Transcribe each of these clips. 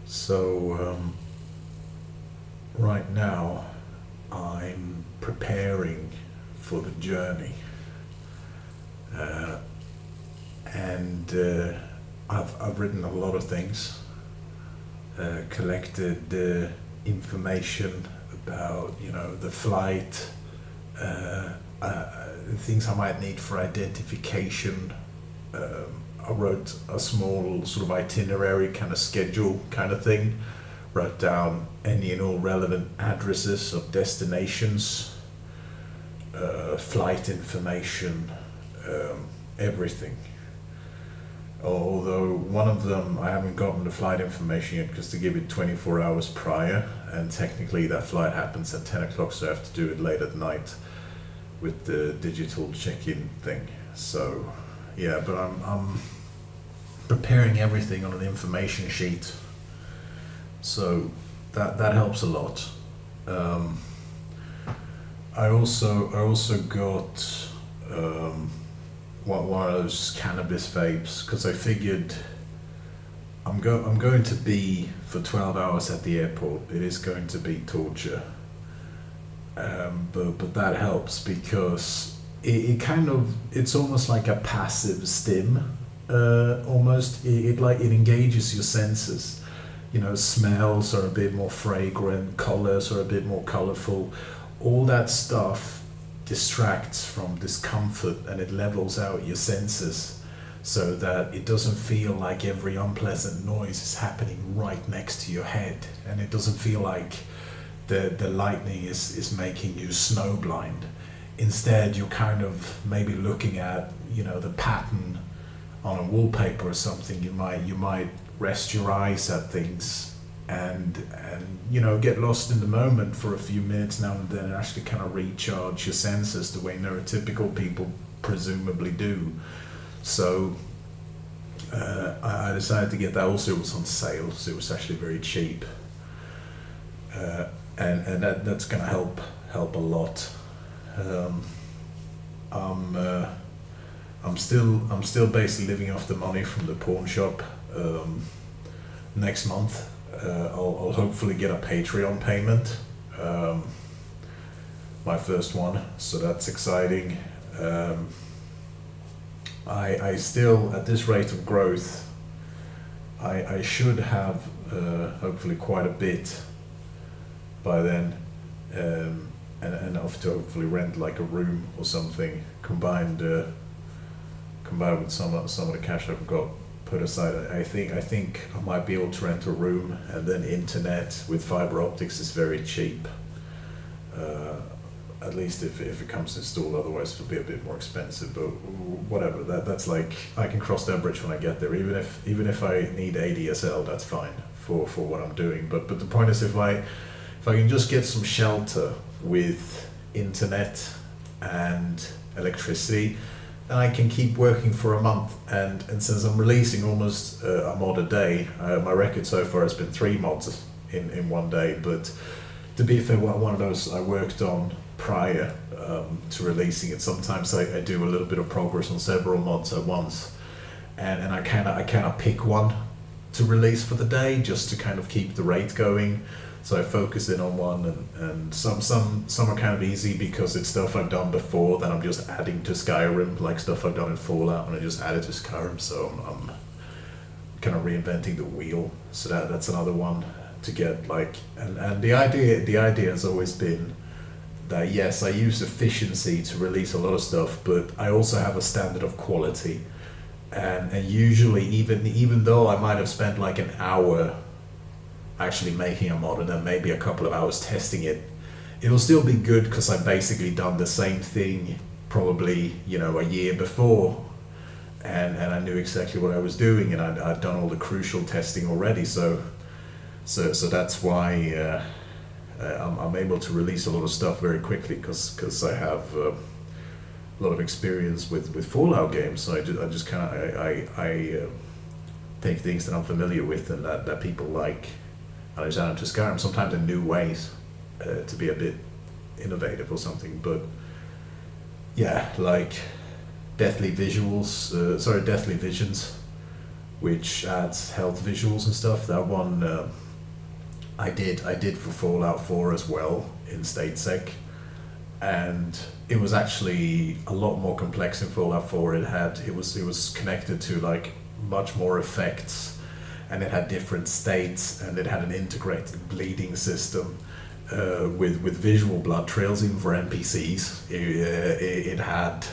So right now I'm preparing for the journey, uh, and I've written a lot of things, collected information about the flight, uh, things I might need for identification. I wrote a small sort of itinerary kind of schedule kind of thing, wrote down any and all relevant addresses of destinations, flight information, everything. Although one of them I haven't gotten the flight information yet because they give it 24 hours prior, and technically that flight happens at 10 o'clock, so I have to do it late at night with the digital check-in thing. So yeah, but I'm preparing everything on an information sheet, so that helps a lot. Um, I also got one of those cannabis vapes because I figured I'm going to be for 12 hours at the airport. It is going to be torture, but that helps because it kind of it's almost like a passive stim. Almost it engages your senses. Smells are a bit more fragrant, colors are a bit more colorful. All that stuff distracts from discomfort and it levels out your senses so that it doesn't feel like every unpleasant noise is happening right next to your head, and it doesn't feel like the lightning is making you snowblind. Instead, you're kind of maybe looking at the pattern on a wallpaper or something. You might rest your eyes at things and get lost in the moment for a few minutes now and then, and actually kind of recharge your senses the way neurotypical people presumably do. So I decided to get that. Also, it was on sale, so it was actually very cheap, and that's gonna help a lot. um, I'm I'm still basically living off the money from the pawn shop. Next month, I'll hopefully get a Patreon payment, um, my first one, so that's exciting. Um, I still, at this rate of growth, I should have hopefully quite a bit by then, and enough to hopefully rent like a room or something, combined with some of the cash I've got put aside. I think I might be able to rent a room, and then internet with fiber optics is very cheap. At least if it comes installed, otherwise it'll be a bit more expensive. But whatever, that's like I can cross that bridge when I get there. Even if I need ADSL, that's fine for what I'm doing. But the point is, if I can just get some shelter with internet and electricity, then I can keep working for a month. And since I'm releasing almost a mod a day, my record so far has been 3 mods in one day. But to be fair, one of those I worked on prior to releasing it. Sometimes I do a little bit of progress on several mods at once, and I kind of pick one to release for the day just to kind of keep the rate going. So I focus in on one, and some are kind of easy because it's stuff I've done before that I'm just adding to Skyrim, like stuff I've done in Fallout, and I just add it to Skyrim. So I'm kind of reinventing the wheel. So that's another one to get like, and the idea has always been that yes, I use efficiency to release a lot of stuff, but I also have a standard of quality, and usually even though I might have spent like an hour actually making a mod and then maybe a couple of hours testing it, it'll still be good because I've basically done the same thing probably a year before, and I knew exactly what I was doing, and I'd done all the crucial testing already. So that's why I'm able to release a lot of stuff very quickly because I have a lot of experience with Fallout games. So I just kind of I take things that I'm familiar with and that people like, and I just add them to Skyrim, sometimes in new ways, to be a bit innovative or something. But yeah, like Deathly Visions. which adds health visuals and stuff. That one I did for Fallout 4 as well in StateSec, and it was actually a lot more complex in Fallout 4. It was connected to like much more effects, and it had different states, and it had an integrated bleeding system with visual blood trails even for NPCs. It had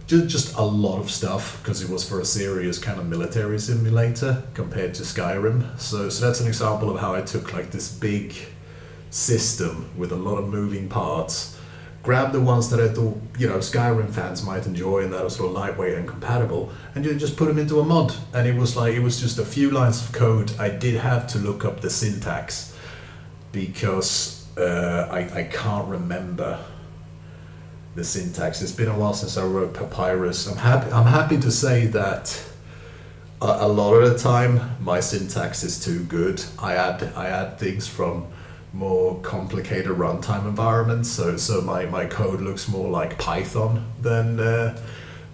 just a lot of stuff because it was for a serious kind of military simulator compared to Skyrim. So that's an example of how I took like this big system with a lot of moving parts, grabbed the ones that I thought, Skyrim fans might enjoy and that are sort of lightweight and compatible, and you just put them into a mod. And it was just a few lines of code. I did have to look up the syntax because I can't remember the syntax. It's been a while since I wrote Papyrus. I'm happy to say that a lot of the time my syntax is too good. I add things from more complicated runtime environments, so my code looks more like Python than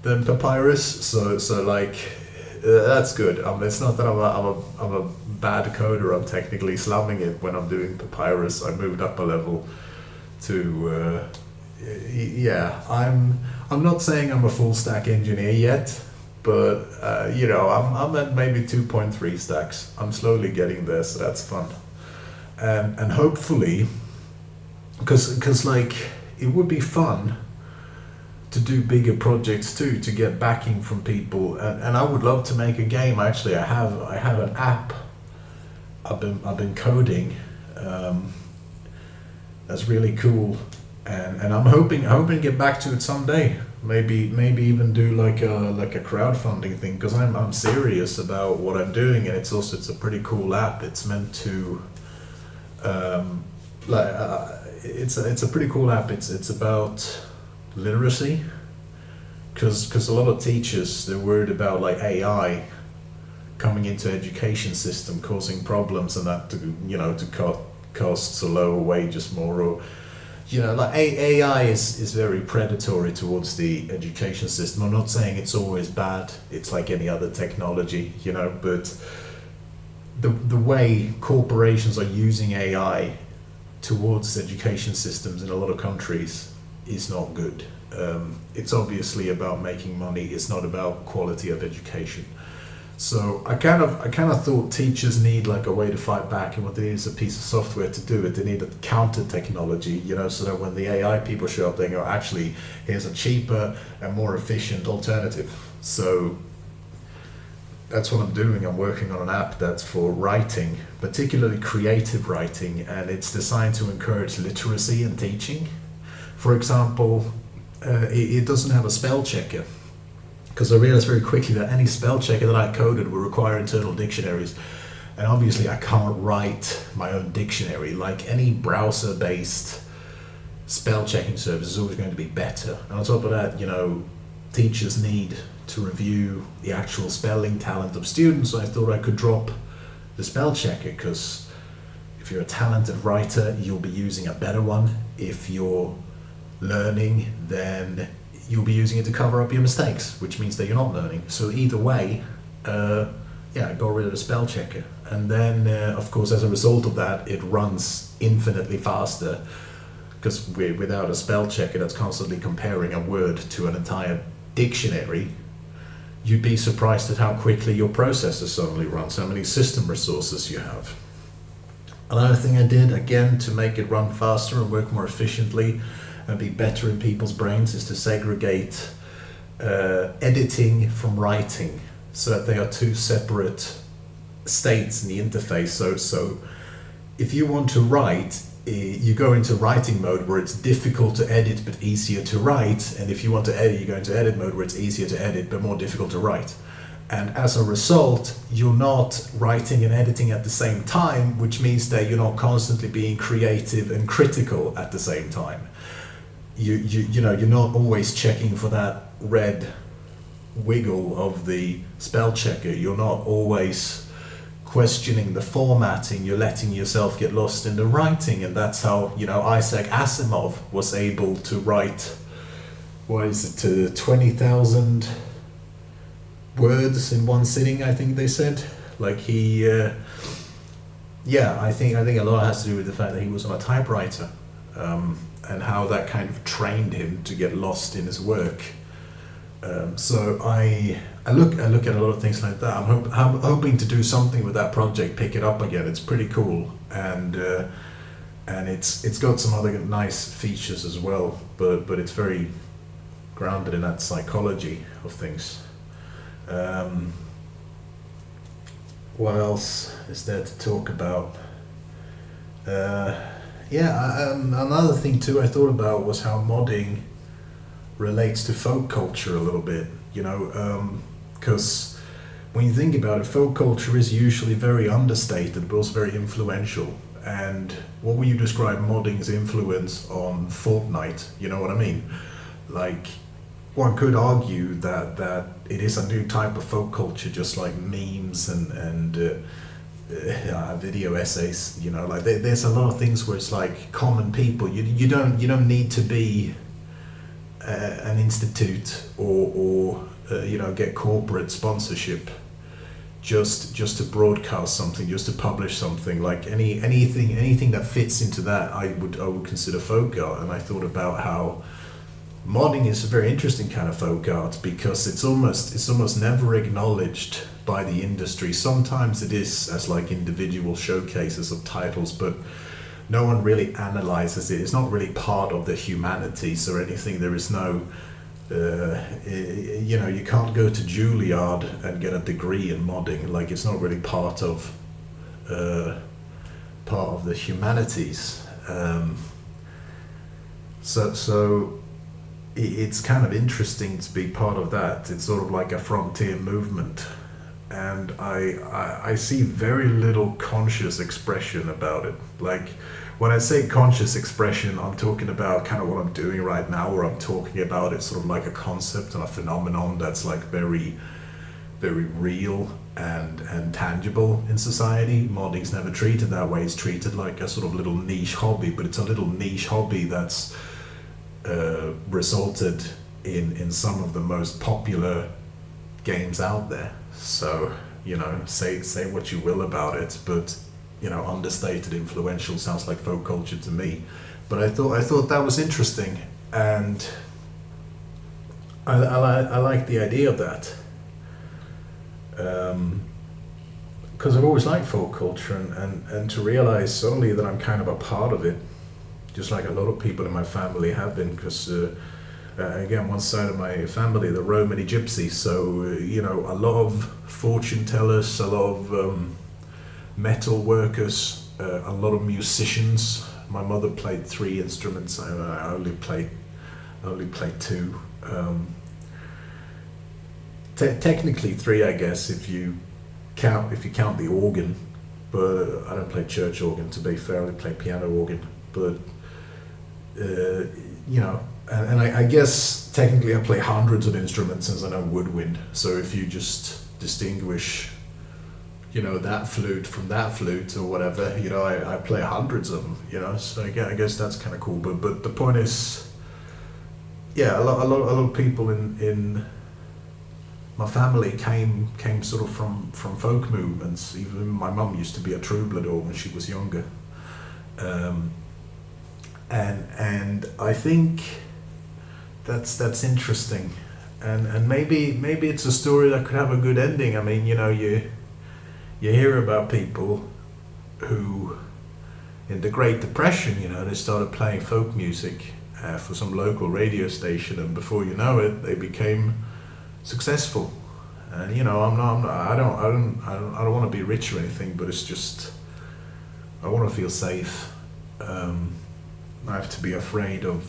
Papyrus. So like that's good. It's not that I'm a bad coder. I'm technically slumming it when I'm doing Papyrus. I moved up a level to I'm not saying I'm a full stack engineer yet, but I'm at maybe 2.3 stacks. I'm slowly getting there, so that's fun. And hopefully, because like it would be fun to do bigger projects too, to get backing from people, and I would love to make a game. Actually, I have an app I've been coding that's really cool, and I'm hoping to get back to it someday. Maybe even do like a crowdfunding thing, because I'm serious about what I'm doing, and it's a pretty cool app. It's meant to it's a pretty cool app. It's about literacy, because a lot of teachers, they're worried about like AI coming into education system causing problems, and that to cut costs or lower wages more, or like AI is very predatory towards the education system. I'm not saying it's always bad. It's like any other technology, but the way corporations are using AI towards education systems in a lot of countries is not good. It's obviously about making money. It's not about quality of education. So I kind of thought teachers need like a way to fight back, and what they need is a piece of software to do it. They need a counter technology, so that when the AI people show up, they go, actually, here's a cheaper and more efficient alternative. So that's what I'm doing. I'm working on an app that's for writing, particularly creative writing, and it's designed to encourage literacy and teaching. For example, it doesn't have a spell checker, because I realized very quickly that any spell checker that I coded would require internal dictionaries, and obviously I can't write my own dictionary. Like any browser-based spell checking service is always going to be better. And on top of that, teachers need to review the actual spelling talent of students, so I thought I could drop the spell checker, because if you're a talented writer, you'll be using a better one. If you're learning, then you'll be using it to cover up your mistakes, which means that you're not learning. So either way, I got rid of the spell checker. And then, of course, as a result of that, it runs infinitely faster, because without a spell checker that's constantly comparing a word to an entire dictionary, you'd be surprised at how quickly your processor suddenly runs, how many system resources you have. Another thing I did, again, to make it run faster and work more efficiently and be better in people's brains, is to segregate editing from writing, so that they are two separate states in the interface. So if you want to write, you go into writing mode where it's difficult to edit but easier to write, and if you want to edit, you go into edit mode where it's easier to edit but more difficult to write. And as a result, you're not writing and editing at the same time, which means that you're not constantly being creative and critical at the same time. You're not always checking for that red wiggle of the spell checker. You're not always questioning the formatting. You're letting yourself get lost in the writing, and that's how Isaac Asimov was able to write 20,000 words in one sitting, I think they said. Like he, I think a lot has to do with the fact that he was on a typewriter, and how that kind of trained him to get lost in his work. So I look at a lot of things like that. I'm hoping to do something with that project, pick it up again. It's pretty cool, and it's got some other nice features as well. But it's very grounded in that psychology of things. What else is there to talk about? Another thing too I thought about was how modding relates to folk culture a little bit, because when you think about it, folk culture is usually very understated but also very influential. And what would you describe modding's influence on Fortnite? You know what I mean? Like, one could argue that it is a new type of folk culture, just like memes and video essays. Like there's a lot of things where it's like common people. You don't need to be an institute or get corporate sponsorship just to broadcast something, just to publish something. Like anything that fits into that, I would consider folk art. And I thought about how modding is a very interesting kind of folk art, because it's almost never acknowledged by the industry. Sometimes it is as like individual showcases of titles, but no one really analyzes it. It's not really part of the humanities or anything. There is no, you can't go to Juilliard and get a degree in modding. Like, it's not really part of the humanities. So it's kind of interesting to be part of that. It's sort of like a frontier movement. And I see very little conscious expression about it. Like, when I say conscious expression, I'm talking about kind of what I'm doing right now, where I'm talking about it sort of like a concept and a phenomenon that's like very, very real and tangible in society. Modding's never treated that way. It's treated like a sort of little niche hobby, but it's a little niche hobby that's resulted in some of the most popular games out there. So, say what you will about it, but understated, influential sounds like folk culture to me. But I thought that was interesting, and I like the idea of that, because I've always liked folk culture, and to realize suddenly that I'm kind of a part of it, just like a lot of people in my family have been, because again, one side of my family, the Romany gypsies, so a lot of fortune tellers, a lot of metal workers, a lot of musicians. My mother played 3 instruments. I only played 2. Technically 3, I guess, if you count the organ. But I don't play church organ. To be fair, I only play piano organ. But and I guess technically I play hundreds of instruments, since I know woodwind. So if you just distinguish that flute from that flute or whatever, I play hundreds of them, so I guess that's kind of cool. But the point is, a lot of people in my family came sort of from folk movements. Even my mum used to be a troubadour when she was younger, and I think that's interesting, and maybe it's a story that could have a good ending. I mean, you hear about people who, in the Great Depression, they started playing folk music for some local radio station, and before you know it, they became successful. And I don't want to be rich or anything, but it's just, I want to feel safe. I have to be afraid of,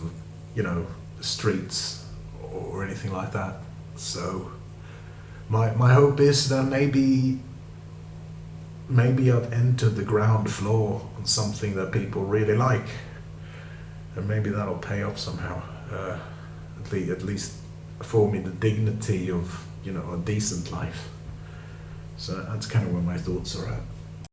the streets or anything like that. So my hope is that maybe I've entered the ground floor on something that people really like, and maybe that'll pay off somehow. At least afford me the dignity of a decent life. So that's kind of where my thoughts are at.